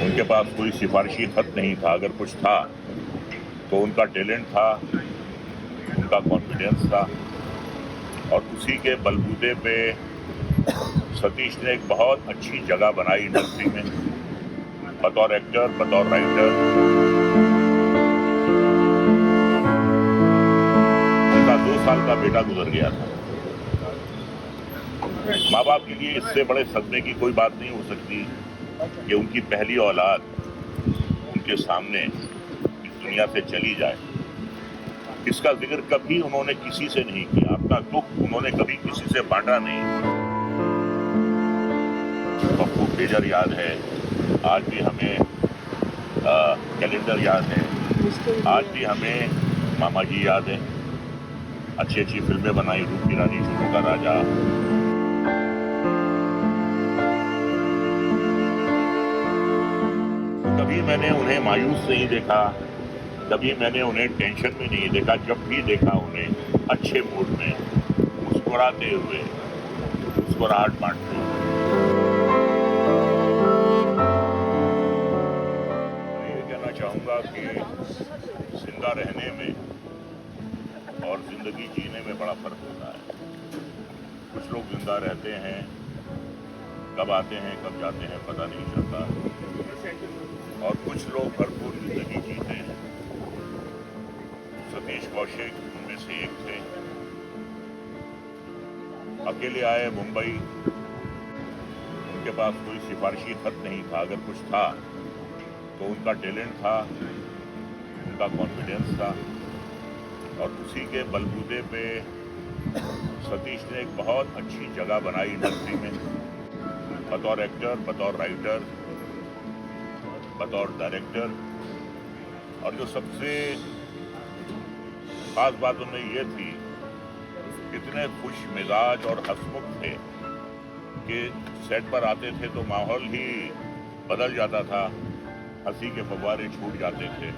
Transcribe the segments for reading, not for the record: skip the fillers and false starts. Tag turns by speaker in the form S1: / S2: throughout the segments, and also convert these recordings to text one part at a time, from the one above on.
S1: उनके पास कोई सिफारिशी खत नहीं था। अगर कुछ था तो उनका टैलेंट था, उनका कॉन्फिडेंस था, और उसी के बलबूते पे सतीश ने एक बहुत अच्छी जगह बनाई इंडस्ट्री में, बतौर एक्टर, बतौर राइटर। उनका 2 साल का बेटा गुजर गया था। माँ बाप के लिए इससे बड़े सदमे की कोई बात नहीं हो सकती कि उनकी पहली औलाद उनके सामने इस दुनिया से चली जाए। इसका जिक्र कभी उन्होंने किसी से नहीं किया, अपना दुख उन्होंने कभी किसी से बांटा नहीं। पप्पू पेजर याद है, आज भी हमें कैलेंडर याद है, आज भी हमें मामा जी याद है। अच्छी अच्छी फिल्में बनाई, रूप की रानी, झूलों का राजा। कभी मैंने उन्हें मायूस नहीं देखा, कभी मैंने उन्हें टेंशन में नहीं देखा। जब भी देखा उन्हें अच्छे मूड में मुस्कुराते हुए, मुस्कुराहट बांटते हुए। मैं ये कहना चाहूँगा कि जिंदा रहने में और जिंदगी जीने में बड़ा फर्क होता है। कुछ लोग जिंदा रहते हैं, कब आते हैं कब जाते हैं पता नहीं चलता, और कुछ लोग भरपूर जिंदगी जीते हैं। सतीश कौशिक उनमें से एक थे। अकेले आए मुंबई, उनके पास कोई सिफारिशी खत नहीं था। अगर कुछ था तो उनका टैलेंट था, उनका कॉन्फिडेंस था, और उसी के बलबूते पे सतीश ने एक बहुत अच्छी जगह बनाई इंडस्ट्री में, बतौर एक्टर, बतौर राइटर, बतौर डायरेक्टर। और जो सबसे खास बात उनमें ये थी, इतने खुश मिजाज और हंसमुख थे कि सेट पर आते थे तो माहौल ही बदल जाता था, हंसी के फव्वारे छूट जाते थे।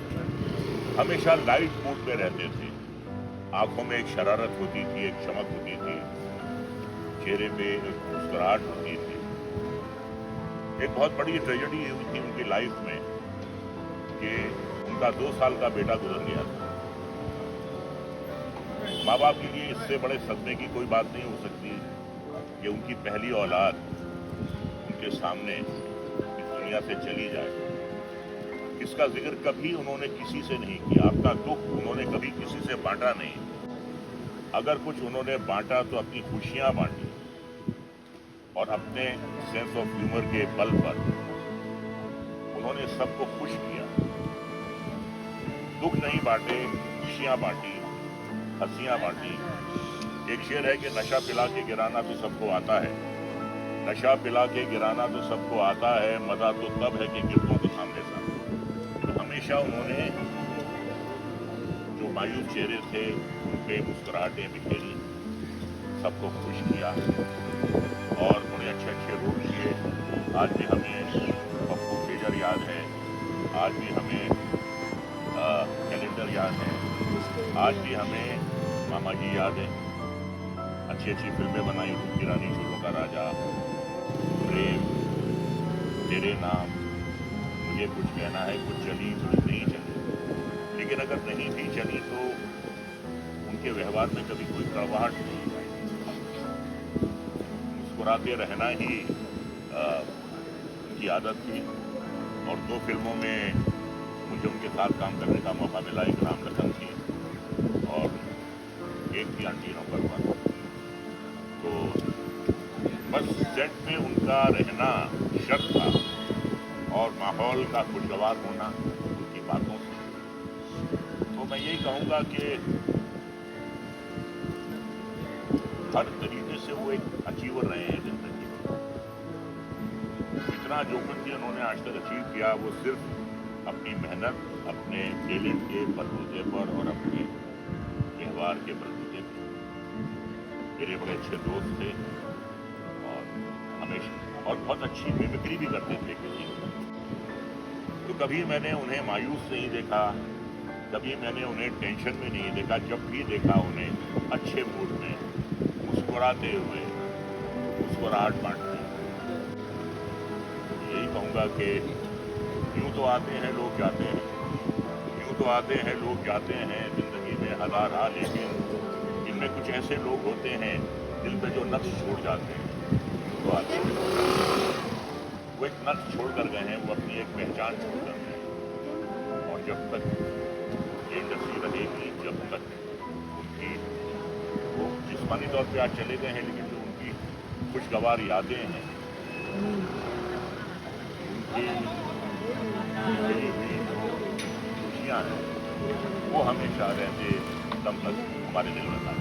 S1: हमेशा लाइट मूड पे रहते थे, आंखों में एक शरारत होती थी, एक चमक होती थी, चेहरे पे एक मुस्कुराहट होती थी। एक बहुत बड़ी ट्रेजेडी हुई थी उनकी लाइफ में कि उनका 2 साल का बेटा गुजर गया था। माँ बाप के लिए इससे बड़े सदमे की कोई बात नहीं हो सकती कि उनकी पहली औलाद उनके सामने इस दुनिया से चली जाए। इसका जिक्र कभी उन्होंने किसी से नहीं किया, अपना दुख उन्होंने कभी किसी से बांटा नहीं। अगर कुछ उन्होंने बांटा तो अपनी खुशियां बांटी, और अपने सेंस ऑफ ह्यूमर के बल पर उन्होंने सबको खुश किया। दुख नहीं बांटे, खुशियां बांटी, हंसियां बांटी। एक शेर है कि नशा पिला के गिराना तो सबको आता है, नशा पिला के गिराना तो सबको आता है, मजा तो तब है कि गिरतों के सामने सा। तो हमेशा उन्होंने जो मायूस चेहरे थे उन पे मुस्कुराहटें बिखेरी, सबको खुश किया, और बड़े अच्छे अच्छे रोल किए। आज भी हमें पप्पू पेजर याद है, आज भी हमें कैलेंडर याद है, आज भी हमें मामा जी याद है। अच्छी अच्छी फिल्में बनाई, रूप की रानी, झूलों का राजा, प्रेम, तेरे नाम, मुझे कुछ कहना है, कुछ चली कुछ नहीं चली। लेकिन अगर नहीं भी चली तो उनके व्यवहार में कभी कोई कड़वाहट नहीं आई। मुस्कुराते रहना ही उनकी आदत थी। और 2 फिल्मों में मुझे उनके साथ काम करने का मौका मिला। एक राम लखन थी और एक थी आंटी नौकर पर। तो बस सेट में उनका रहना शक था, और माहौल का खुशगवार होना उनकी बातों से। तो मैं यही कहूँगा कि हर तरीके से वो एक अचीवर रहे हैं जिंदगी में। इतना जो कुछ भी उन्होंने आज तक अचीव किया वो सिर्फ अपनी मेहनत, अपने टैलेंट के बलबूते पर और अपने व्यवहार के बलबूते पर। मेरे बड़े अच्छे दोस्त थे, और हमेशा और बहुत अच्छी मिमिक्री भी करते थे किसी को। तो कभी मैंने उन्हें मायूस नहीं देखा, कभी मैंने उन्हें टेंशन में नहीं देखा। जब भी देखा उन्हें अच्छे मूड में मुस्कुराते हुए, मुस्कुराहट बांटते हुए। यही कहूँगा कि यूं तो आते हैं लोग जाते हैं, यूं तो आते हैं लोग जाते हैं जिंदगी में हजार आ, लेकिन इनमें कुछ ऐसे लोग होते हैं दिल पे जो नक्श छोड़ जाते हैं। यूं तो आते हैं, वो एक नक्श छोड़ कर गए हैं, वो अपनी एक पहचान छोड़ कर गए हैं। और जब तक ये इंडस्ट्री रहेगी, जब तक उनकी वो जिस्मानी तौर पे आज चले गए हैं, लेकिन जो उनकी खुशगवार यादें हैं, उनकी गई हुई जो खुशियाँ हैं, वो हमेशा रहते दम तक हमारे दिल में था।